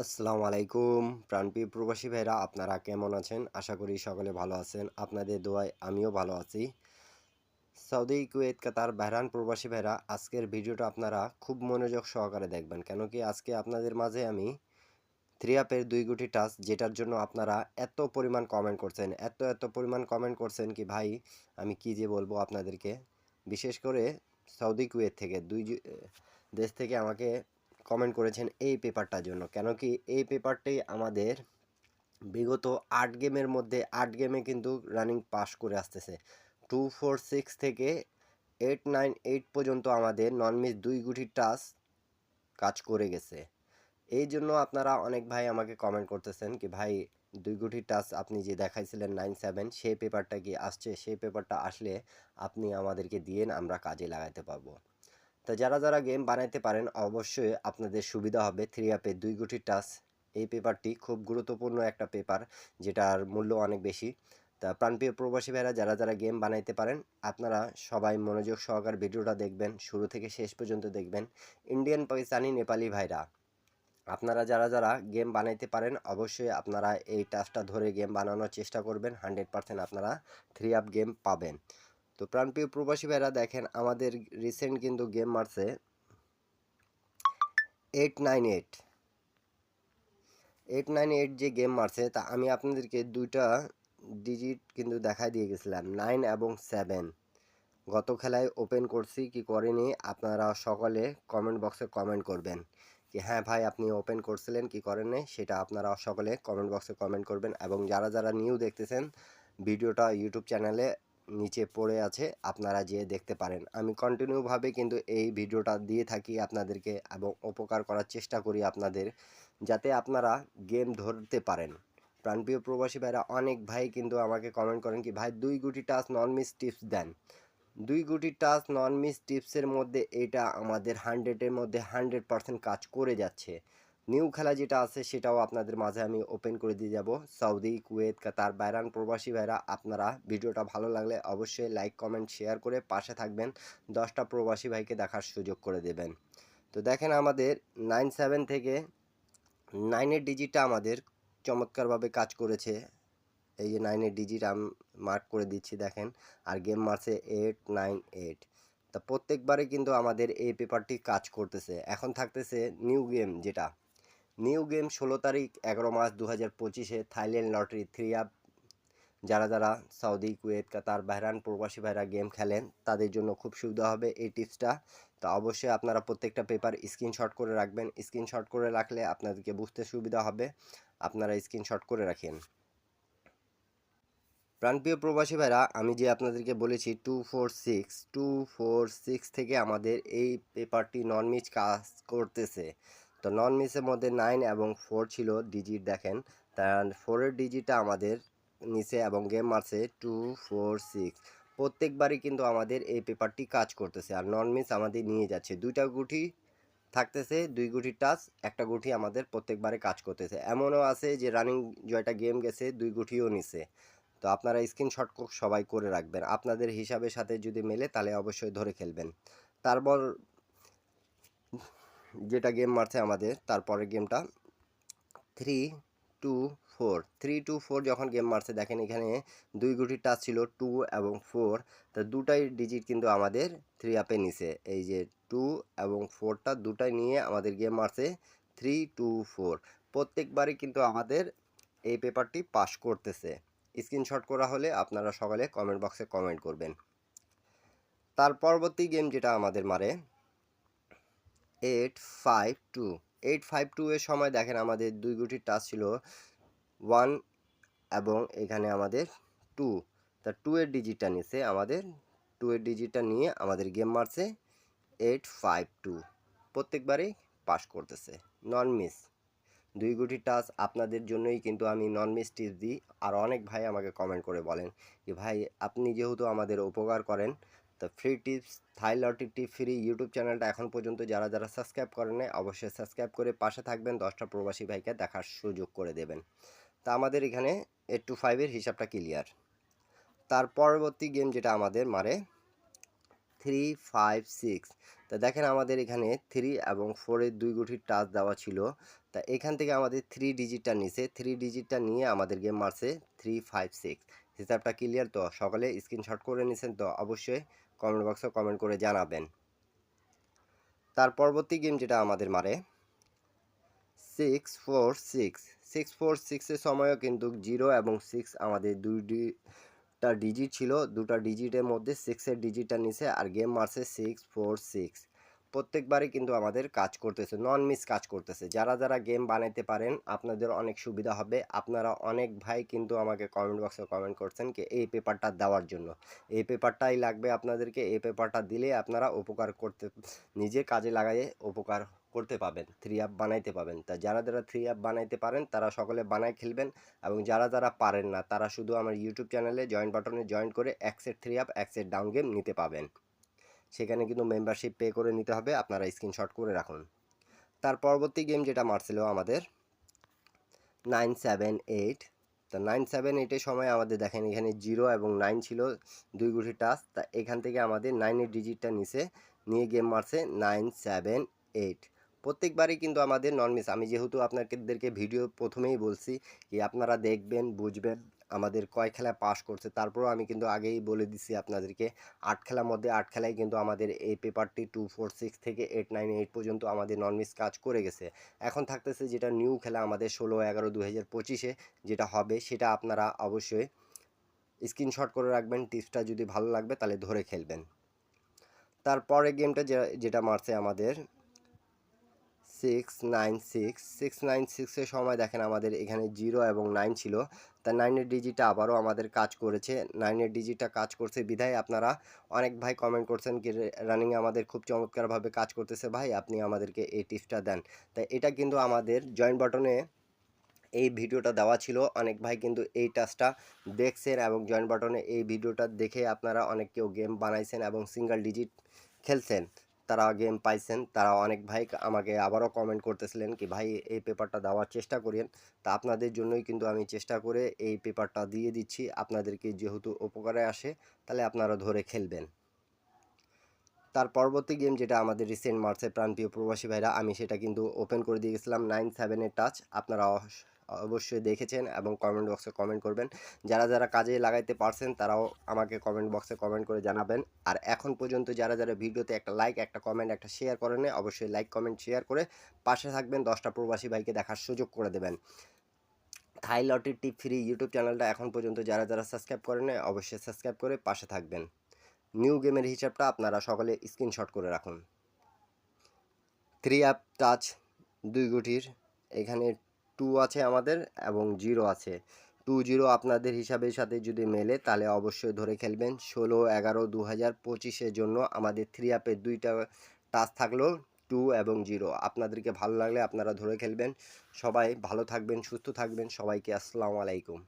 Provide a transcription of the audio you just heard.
আসসালামু আলাইকুম প্রাণপ্রিয় প্রবাসী ভাইরা, আপনারা কেমন আছেন? আশা করি সকলে ভালো আছেন। আপনাদের দোয়ায় আমিও ভালো আছি। সৌদি, কুয়েত, কাতার, বাহরাইন প্রবাসী ভাইরা, আজকের ভিডিওটা আপনারা খুব মনোযোগ সহকারে দেখবেন, কেন কি আজকে আপনাদের মাঝে আমি থ্রি আপের 2 গুটি টাচ, যেটার জন্য আপনারা এত পরিমাণ কমেন্ট করছেন, এত পরিমাণ কমেন্ট করছেন কি ভাই, আমি কি যে বলবো আপনাদেরকে। বিশেষ করে সৌদি, কুয়েত থেকে দেশ থেকে আমাকে কমেন্ট করেছেন এই পেপারটার জন্য, কেন কি এই পেপারটাই আমাদের বিগত 8 গেমের মধ্যে 8 গেমে কিন্তু রানিং পাস করে আসতেছে। 246 থেকে 898 পর্যন্ত আমাদের নন মিস 2 গুটির টাচ কাজ করে গেছে। এই জন্য আপনারা অনেক ভাই আমাকে কমেন্ট করতেছেন কি ভাই, 2 গুটির টাচ আপনি যে দেখাইছিলেন 97, সেই পেপারটা কি আসছে? সেই পেপারটা আসলে আপনি আমাদেরকে দিয়েন, আমরা কাজে লাগাতে পারবো। তো যারা যারা গেম বানাইতে পারেন অবশ্যই আপনাদের সুবিধা হবে। থ্রি অ্যাপে 2 গুটির টাচ এই পেপারটি খুব গুরুত্বপূর্ণ একটা পেপার, যেটার মূল্য অনেক বেশি। তা প্রাণপ্রিয় প্রবাসী ভাইরা, যারা যারা গেম বানাইতে পারেন আপনারা সবাই মনোযোগ সহকারে ভিডিওটা দেখবেন, শুরু থেকে শেষ পর্যন্ত দেখবেন। ইন্ডিয়ান, পাকিস্তানি, নেপালি ভাইরা, আপনারা যারা যারা গেম বানাইতে পারেন অবশ্যই আপনারা এই টাচটা ধরে গেম বানানোর চেষ্টা করবেন। 100% আপনারা থ্রি আপ গেম পাবেন। তো প্রাণপ্রিয় প্রবাসী ভাইরা দেখেন, আমাদের রিসেন্ট কিন্তু গেম মারছে 898। 898 যে গেম মারছে, তা আমি আপনাদেরকে 2টা ডিজিট কিন্তু দেখাই দিয়ে গেছিলাম, 9 এবং 7। গত খেলায় ওপেন করছি কি করিনি, আপনারা সকলে কমেন্ট বক্সে কমেন্ট করবেন কি হ্যাঁ ভাই আপনি ওপেন করছিলেন কি করেননি, সেটা আপনারা সকলে কমেন্ট বক্সে কমেন্ট করবেন। এবং যারা যারা নিউ দেখতেছেন, ভিডিওটা ইউটিউব চ্যানেলে নিচে পড়ে আছে, আপনারা যেয়ে দেখতে পারেন। আমি কন্টিনিউভাবে কিন্তু এই ভিডিওটা দিয়ে থাকি আপনাদেরকে, এবং উপকার করার চেষ্টা করি আপনাদের, যাতে আপনারা গেম ধরতে পারেন। প্রাণপ্রিয় প্রবাসী ভাইরা, অনেক ভাই কিন্তু আমাকে কমেন্ট করেন কি ভাই 2 গুটি টাচ নন মিস টিপস দেন। 2 গুটি টাচ নন মিস টিপসের মধ্যে এটা আমাদের 100-এর মধ্যে 100% কাজ করে যাচ্ছে। নিউ খেলা যেটা আছে সেটাও আপনাদের মাঝে আমি ওপেন করে দিয়ে যাব। সৌদি, কুয়েত, কাতার, বাহরাইন প্রবাসী ভাইরা, আপনারা ভিডিওটা ভালো লাগলে অবশ্যই লাইক, কমেন্ট, শেয়ার করে পাশে থাকবেন। 10টা প্রবাসী ভাইকে দেখার সুযোগ করে দেবেন। তো দেখেন, আমাদের 97 থেকে 9-এর ডিজিটটা আমাদের চমৎকারভাবে কাজ করেছে। এই যে 9-এর ডিজিট আমি মার্ক করে দিচ্ছি দেখেন। আর গেম মারছে 898। তা প্রত্যেকবারে কিন্তু আমাদের এই পেপারটি কাজ করতেছে। এখন থাকতেছে নিউ গেম, যেটা নিউ গেম 16 তারিখ 11 মাস 2025-এ থাইল্যান্ড লটারি থ্রি আপ। যারা যারা সৌদি, কুয়েত, কাতার, বাহরাইন প্রবাসী ভাইরা গেম খেলেন তাদের জন্য খুব সুবিধা হবে এই টিপসটা। তো অবশ্যই আপনারা প্রত্যেকটা পেপার স্ক্রিনশট করে রাখবেন। স্ক্রিনশট করে রাখলে আপনাদেরকে বুঝতে সুবিধা হবে, আপনারা স্ক্রিনশট করে রাখেন। প্রাণপ্রিয় প্রবাসী ভাইরা, আমি যে আপনাদেরকে বলেছি 246 থেকে আমাদের এই পেপারটি নন মিস কাজ করতেছে। তো নন মিসের মধ্যে 9 এবং 4 ছিল ডিজিট, দেখেন তার 4-এর ডিজিটটা আমাদের নিচে এবং গেম মারছে 246। প্রত্যেকবারই কিন্তু আমাদের এই পেপারটি কাজ করতেছে, আর নন মিস আমাদের নিয়ে যাচ্ছে। 2টা গুটি থাকতেছে, 2 গুটির টাচ, একটা গুটি আমাদের প্রত্যেকবারে কাজ করতেছে। এমনও আছে যে রানিং জয়টা গেম গেছে 2 গুটিও নিছে। তো আপনারা স্ক্রিনশট সবাই করে রাখবেন, আপনাদের হিসাবের সাথে যদি মেলে তাহলে অবশ্যই ধরে খেলবেন। তারপর যেটা গেম মারছে আমাদের, তারপরের গেমটা 3-2-4 যখন গেম মারছে, দেখেন এখানে 2 গুটির টাচ ছিল 2 এবং 4। তো দুটাই ডিজিট কিন্তু আমাদের থ্রি আপে নিছে। এই যে 2 এবং 4টা দুটাই নিয়ে আমাদের গেম মারছে 3-2-4। প্রত্যেকবারই কিন্তু আমাদের এই পেপারটি পাস করতেছে। স্ক্রিনশট করা হলে আপনারা সকালে কমেন্ট বক্সে কমেন্ট করবেন। তার পরবর্তী গেম যেটা আমাদের মারে 852। 852 এর সময় দেখেন আমাদের 2 গুটির টাচ ছিল 1 এবং এখানে আমাদের 2। তা 2-এর ডিজিটটা নিছে আমাদের, 2-এর ডিজিটটা নিয়ে আমাদের গেম মারছে 852। প্রত্যেকবারেই পাস করতেছে নন মিস। 2 গুটির টাচ আপনাদের জন্যই কিন্তু আমি নন মিস টিপস দিই। আর অনেক ভাই আমাকে কমেন্ট করে বলেন যে ভাই আপনি যেহেতু আমাদের উপকার করেন, তো ফ্রি টিপস, থাই লটারি টিপ ফ্রি ইউটিউব চ্যানেলটা এখন পর্যন্ত যারা যারা সাবস্ক্রাইব করেন নাই অবশ্যই সাবস্ক্রাইব করে পাশে থাকবেন, 10টা প্রবাসী ভাইকে দেখার সুযোগ করে দেবেন। তা আমাদের এখানে 825-এর হিসাবটা ক্লিয়ার। তার পরবর্তী গেম যেটা আমাদের মারে 356। তা দেখেন আমাদের এখানে 3 এবং 4 এর 2 গুটির টাচ দেওয়া ছিল। তা এখান থেকে আমাদের 3 ডিজিটটা নিছে, 3 ডিজিটটা নিয়ে আমাদের গেম মারছে 356। হিসাবটা ক্লিয়ার তো? সকলে স্ক্রিনশট করে নিছেন তো? অবশ্যই কমেন্ট বক্সে কমেন্ট করে জানাবেন। তার পরবর্তী গেম যেটা আমাদের মারে 646। 646 এর সময়ও কিন্তু 0 এবং 6 আমাদের দুইটা ডিজিট ছিল, দুটা ডিজিটের মধ্যে 6 এর ডিজিটটা নিছে আর গেম মারছে 646। প্রত্যেকবারই কিন্তু আমাদের কাজ করতেছে, নন মিস কাজ করতেছে। যারা যারা গেম বানাইতে পারেন আপনাদের অনেক সুবিধা হবে। আপনারা অনেক ভাই কিন্তু আমাকে কমেন্ট বক্সে কমেন্ট করছেন কি এই পেপারটা দেওয়ার জন্য। এই পেপারটাই লাগবে আপনাদেরকে, এই পেপারটা দিলে আপনারা উপকার করতে, নিজে কাজে লাগাইয়ে উপকার করতে পাবেন, 3 অ্যাপ বানাইতে পাবেন। তা যারা যারা 3 অ্যাপ বানাইতে পারেন তারা সকলে বানায় খেলবেন, এবং যারা যারা পারেন না তারা শুধু আমার ইউটিউব চ্যানেলে জয়েন বাটনে জয়েন করে এক সেট 3 অ্যাপ এক সেট ডাউন গেম নিতে পাবেন। সেখানে কিন্তু মেম্বারশিপ পে করে নিতে হবে, আপনারা স্ক্রিনশট করে রাখুন। তার পরবর্তী গেম যেটা মারছিল আমাদের 978। তা 978-এর সময় আমাদের দেখেন এখানে 0 এবং 9 ছিল, 2 গুটি টাচ। তা এখান থেকে আমাদের 9-এর ডিজিটটা নিয়ে গেম মারছে 978। প্রত্যেকবারই কিন্তু আমাদের নন মিস। আমি যেহেতু আপনাদেরকে ভিডিও প্রথমেই বলছি কি আপনারা দেখবেন, বুঝবেন আমাদের কয় খেলা পাস করছে, তারপরও আমি কিন্তু আগেই বলে দিছি আপনাদেরকে 8 খেলার মধ্যে 8 খেলায় কিন্তু আমাদের এই পেপারটি 246 থেকে 898 পর্যন্ত আমাদের নন মিস কাজ করে গেছে। এখন থাকতেছে যেটা নিউ খেলা আমাদের 16/11/2025-এ যেটা হবে, সেটা আপনারা অবশ্যই স্ক্রিনশট করে রাখবেন। টিপসটা যদি ভালো লাগবে তাহলে ধরে খেলবেন। তারপরে গেমটা যেটা মারছে আমাদের 696 এর সময় দেখেন আমাদের এখানে 0 এবং 9 ছিল। তা 9-এর ডিজিটটা আবারও আমাদের কাজ করেছে, 9-এর ডিজিটটা কাজ করছে বিধায় আপনারা অনেক ভাই কমেন্ট করছেন কি রানিংয়ে আমাদের খুব চমৎকারভাবে কাজ করতেছে ভাই, আপনি আমাদেরকে এই টিপসটা দেন। তাই এটা কিন্তু আমাদের জয়েন বাটনে এই ভিডিওটা দেওয়া ছিল, অনেক ভাই কিন্তু এই টাচটা দেখছেন এবং জয়েন বাটনে এই ভিডিওটা দেখে আপনারা অনেক কেউ গেম বানাইছেন এবং সিঙ্গেল ডিজিট খেলছেন, তারা গেম পাইছেন। তারা অনেক ভাই আমাকে আবারও কমেন্ট করতেছিলেন কি ভাই এই পেপারটা দেওয়ার চেষ্টা করেন। তা আপনাদের জন্যই কিন্তু আমি চেষ্টা করে এই পেপারটা দিয়ে দিচ্ছি, আপনাদেরকে যেহেতু উপকারে আসে তাহলে আপনারা ধরে খেলবেন। তার পরবর্তী গেম যেটা আমাদের রিসেন্ট মার্চে প্রাণপ্রিয় প্রবাসী ভাইরা, আমি সেটা কিন্তু ওপেন করে দিয়ে গেছিলাম 97-এর টাচ। আপনারা অবশ্যই দেখেছেন এবং কমেন্ট বক্সে কমেন্ট করবেন। যারা যারা কাজে লাগাইতে পারছেন তারাও আমাকে কমেন্ট বক্সে কমেন্ট করে জানাবেন। আর এখন পর্যন্ত যারা যারা ভিডিওতে একটা লাইক, একটা কমেন্ট, একটা শেয়ার করেন না, অবশ্যই লাইক কমেন্ট শেয়ার করে পাশে থাকবেন, 10টা প্রবাসী ভাইকে দেখার সুযোগ করে দেবেন। থাই লটারি টিপ ফ্রি ইউটিউব চ্যানেলটা এখন পর্যন্ত যারা যারা সাবস্ক্রাইব করেন না, অবশ্যই সাবস্ক্রাইব করে পাশে থাকবেন। নিউ গেমের হিসাবটা আপনারা সকলে স্ক্রিনশট করে রাখুন। 3 অ্যাপ টাচ 2 গুটির, এখানে 2 আছে আমাদের এবং 0 আছে। 2-0 আপনাদের হিসাবের সাথে যদি মেলে তাহলে অবশ্যই ধরে খেলবেন। 16/11/2025-এর জন্য আমাদের 3 অ্যাপের 2টা টাচ থাকলো 2 এবং 0। আপনাদেরকে ভালো লাগলে আপনারা ধরে খেলবেন। সবাই ভালো থাকবেন, সুস্থ থাকবেন। সবাইকে আসসালামু আলাইকুম।